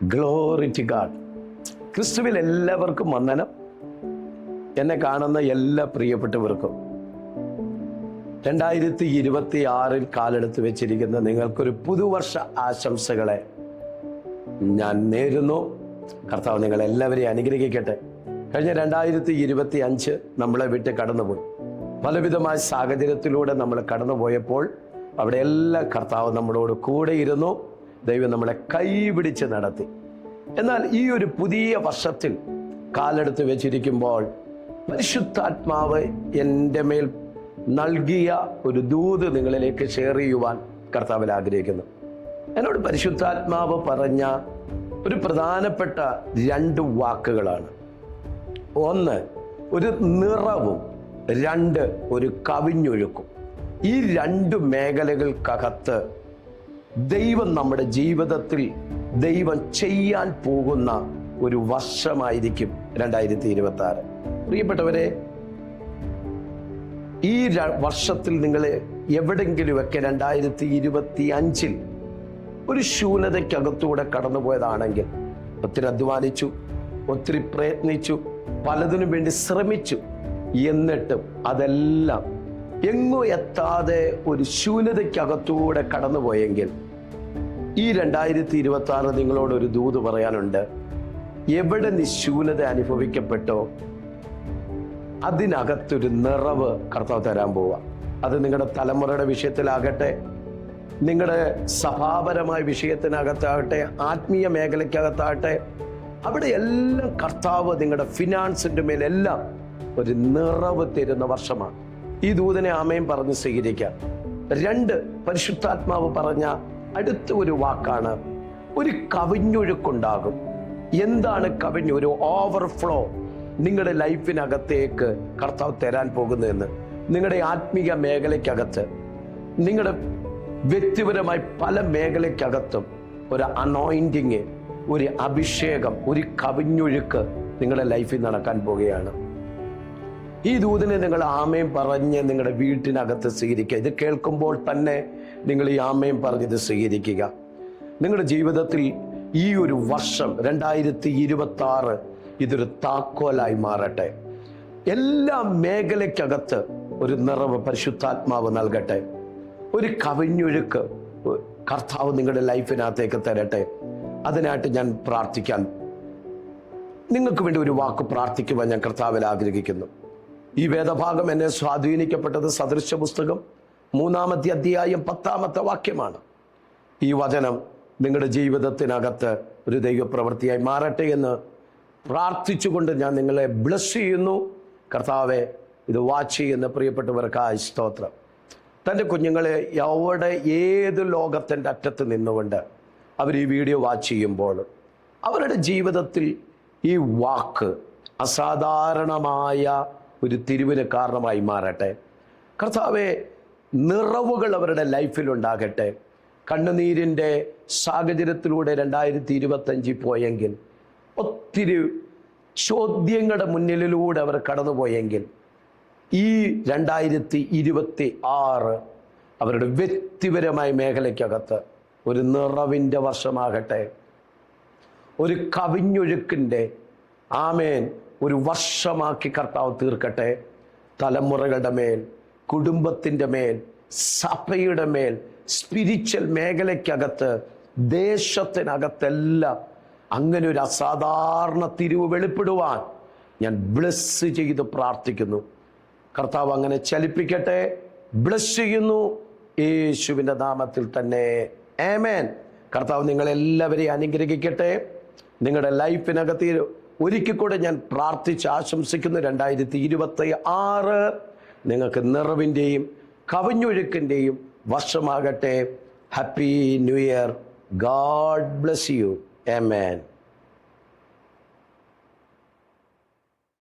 Glory to God. ക്രിസ്തുവിൽ എല്ലാവർക്കും വന്ദനം. എന്നെ കാണുന്ന എല്ലാ പ്രിയപ്പെട്ടവർക്കും 2026 കാലെടുത്ത് വെച്ചിരിക്കുന്ന നിങ്ങൾക്കൊരു പുതുവർഷ ആശംസകളെ ഞാൻ നേരുന്നു. കർത്താവ് നിങ്ങളെല്ലാവരെയും അനുഗ്രഹിക്കട്ടെ. കഴിഞ്ഞ 2025 നമ്മളെ വിട്ട് കടന്നുപോയി. പലവിധമായ സാഹചര്യത്തിലൂടെ നമ്മൾ കടന്നുപോയപ്പോൾ അവിടെ എല്ലാം കർത്താവ് നമ്മളോട് കൂടെ ഇരുന്നു. ദൈവം നമ്മളെ കൈപിടിച്ച് നടത്തി. എന്നാൽ ഈ ഒരു പുതിയ വർഷത്തിൽ കാലെടുത്ത് വെച്ചിരിക്കുമ്പോൾ പരിശുദ്ധാത്മാവ് എൻ്റെ മേൽ നൽകിയ ഒരു ദൂത് നിങ്ങളിലേക്ക് ഷെയർ ചെയ്യുവാൻ കർത്താവിൽ ആഗ്രഹിക്കുന്നു. എന്നോട് പരിശുദ്ധാത്മാവ് പറഞ്ഞ ഒരു പ്രധാനപ്പെട്ട 2 വാക്കുകളാണ്. 1 ഒരു നിറവും, 2 ഒരു കവിഞ്ഞൊഴുക്കും. ഈ 2 മേഖലകൾക്കകത്ത് ദൈവം നമ്മുടെ ജീവിതത്തിൽ ദൈവം ചെയ്യാൻ പോകുന്ന ഒരു വർഷമായിരിക്കും 2026. പ്രിയപ്പെട്ടവരെ, ഈ വർഷത്തിൽ നിങ്ങൾ എവിടെങ്കിലുമൊക്കെ 2025 ഒരു ശൂന്യതയ്ക്കകത്തൂടെ കടന്നുപോയതാണെങ്കിൽ, ഒത്തിരി അധ്വാനിച്ചു, ഒത്തിരി പ്രയത്നിച്ചു, പലതിനും വേണ്ടി ശ്രമിച്ചു, എന്നിട്ടും അതെല്ലാം എങ്ങും എത്താതെ ഒരു ശൂന്യതയ്ക്കകത്തൂടെ കടന്നുപോയെങ്കിൽ ഈ 2026 നിങ്ങളോടൊരു ദൂത് പറയാനുണ്ട്. എവിടെ നിശൂന്യത അനുഭവിക്കപ്പെട്ടോ അതിനകത്തൊരു നിറവ് കർത്താവ് തരാൻ പോവുക. അത് നിങ്ങളുടെ തലമുറയുടെ വിഷയത്തിലാകട്ടെ, നിങ്ങളുടെ സഭാപരമായ വിഷയത്തിനകത്താകട്ടെ, ആത്മീയ മേഖലയ്ക്കകത്താകട്ടെ, അവിടെ എല്ലാം കർത്താവ് നിങ്ങളുടെ ഫിനാൻസിന്റെ മേലെല്ലാം ഒരു നിറവ് തരുന്ന വർഷമാണ്. ഈ ദൂതനെ ആമേൻ പറഞ്ഞ് സ്വീകരിക്കാം. 2 പരിശുദ്ധാത്മാവ് പറഞ്ഞ അടുത്ത ഒരു വാക്കാണ് ഒരു കവിഞ്ഞൊഴുക്കുണ്ടാകും. എന്താണ് കവിഞ്ഞ്? ഒരു ഓവർഫ്ലോ നിങ്ങളുടെ ലൈഫിനകത്തേക്ക് കർത്താവ് തരാൻ പോകുന്നതെന്ന്. നിങ്ങളുടെ ആത്മീയ മേഖലയ്ക്കകത്ത്, നിങ്ങളുടെ വ്യക്തിപരമായി പല മേഖലയ്ക്കകത്തും ഒരു അനോയിന്റിങ്, ഒരു അഭിഷേകം, ഒരു കവിഞ്ഞൊഴുക്ക് നിങ്ങളുടെ ലൈഫിൽ നടക്കാൻ പോവുകയാണ്. ഈ ദൂതിനെ നിങ്ങൾ ആമേൻ പറഞ്ഞ് നിങ്ങളുടെ വീട്ടിനകത്ത് സ്വീകരിക്കുക. ഇത് കേൾക്കുമ്പോൾ തന്നെ നിങ്ങൾ ഈ ആമേൻ പറഞ്ഞത് സ്വീകരിക്കുക. നിങ്ങളുടെ ജീവിതത്തിൽ ഈ ഒരു വർഷം 2026 ഇതൊരു താക്കോലായി മാറട്ടെ. എല്ലാ മേഖലയ്ക്കകത്ത് ഒരു നിറവ് പരിശുദ്ധാത്മാവ് നൽകട്ടെ. ഒരു കവിഞ്ഞൊഴുക്ക് കർത്താവ് നിങ്ങളുടെ ലൈഫിനകത്തേക്ക് തരട്ടെ. അതിനായിട്ട് ഞാൻ പ്രാർത്ഥിക്കാൻ, നിങ്ങൾക്ക് വേണ്ടി ഒരു വാക്ക് പ്രാർത്ഥിക്കുവാൻ ഞാൻ കർത്താവിൽ ആഗ്രഹിക്കുന്നു. ഈ വേദഭാഗം എന്നെ സ്വാധീനിക്കപ്പെട്ടത് സദൃശ പുസ്തകം 3-ാമത്തെ അധ്യായം 10-ാമത്തെ വാക്യമാണ്. ഈ വചനം നിങ്ങളുടെ ജീവിതത്തിനകത്ത് ഒരു ദൈവപ്രവൃത്തിയായി മാറട്ടെ എന്ന് പ്രാർത്ഥിച്ചുകൊണ്ട് ഞാൻ നിങ്ങളെ ബ്ലസ് ചെയ്യുന്നു. കർത്താവെ, ഇത് വാച്ച് ചെയ്യുന്ന പ്രിയപ്പെട്ടവർക്കായി സ്തോത്രം. തൻ്റെ കുഞ്ഞുങ്ങളെ എവിടെ ഏത് ലോകത്തിൻ്റെ അറ്റത്ത് നിന്നുകൊണ്ട് അവർ ഈ വീഡിയോ വാച്ച് ചെയ്യുമ്പോൾ അവരുടെ ജീവിതത്തിൽ ഈ വാക്ക് അസാധാരണമായ ഒരു തിരിവിന് കാരണമായി മാറട്ടെ. കർത്താവെ, നിറവുകൾ അവരുടെ ലൈഫിലുണ്ടാകട്ടെ. കണ്ണുനീരിൻ്റെ സാഹചര്യത്തിലൂടെ 2025 പോയെങ്കിൽ, ഒത്തിരി ചോദ്യങ്ങളുടെ മുന്നിലൂടെ അവർ കടന്നുപോയെങ്കിൽ, ഈ 2026 അവരുടെ വ്യക്തിപരമായ മേഖലയ്ക്കകത്ത് ഒരു നിറവിൻ്റെ വർഷമാകട്ടെ. ഒരു കവിഞ്ഞൊഴുക്കിൻ്റെ ആമേൻ ഒരു വർഷമാക്കി കർത്താവ് തീർക്കട്ടെ. തലമുറകളുടെ മേൽ, കുടുംബത്തിൻ്റെ മേൽ, സഭയുടെ മേൽ, സ്പിരിച്വൽ മേഖലയ്ക്കകത്ത്, ദേശത്തിനകത്തെല്ലാം അങ്ങനെ ഒരു അസാധാരണ തിരിവ് വെളിപ്പെടുവാൻ ഞാൻ ബ്ലസ് ചെയ്ത് പ്രാർത്ഥിക്കുന്നു. കർത്താവ് അങ്ങനെ ചലിപ്പിക്കട്ടെ. ബ്ലസ് ചെയ്യുന്നു യേശുവിൻ്റെ നാമത്തിൽ തന്നെ. ആമേൻ. കർത്താവ് നിങ്ങളെല്ലാവരെയും അനുഗ്രഹിക്കട്ടെ. നിങ്ങളുടെ ലൈഫിനകത്ത് ഒരിക്കൽ കൂടെ ഞാൻ പ്രാർത്ഥിച്ച് ആശംസിക്കുന്നു. 2026 നിങ്ങൾക്ക് നിറവിൻ്റെയും കവിഞ്ഞൊഴുക്കിൻ്റെയും വർഷമാകട്ടെ. Happy new year. God bless you. Amen.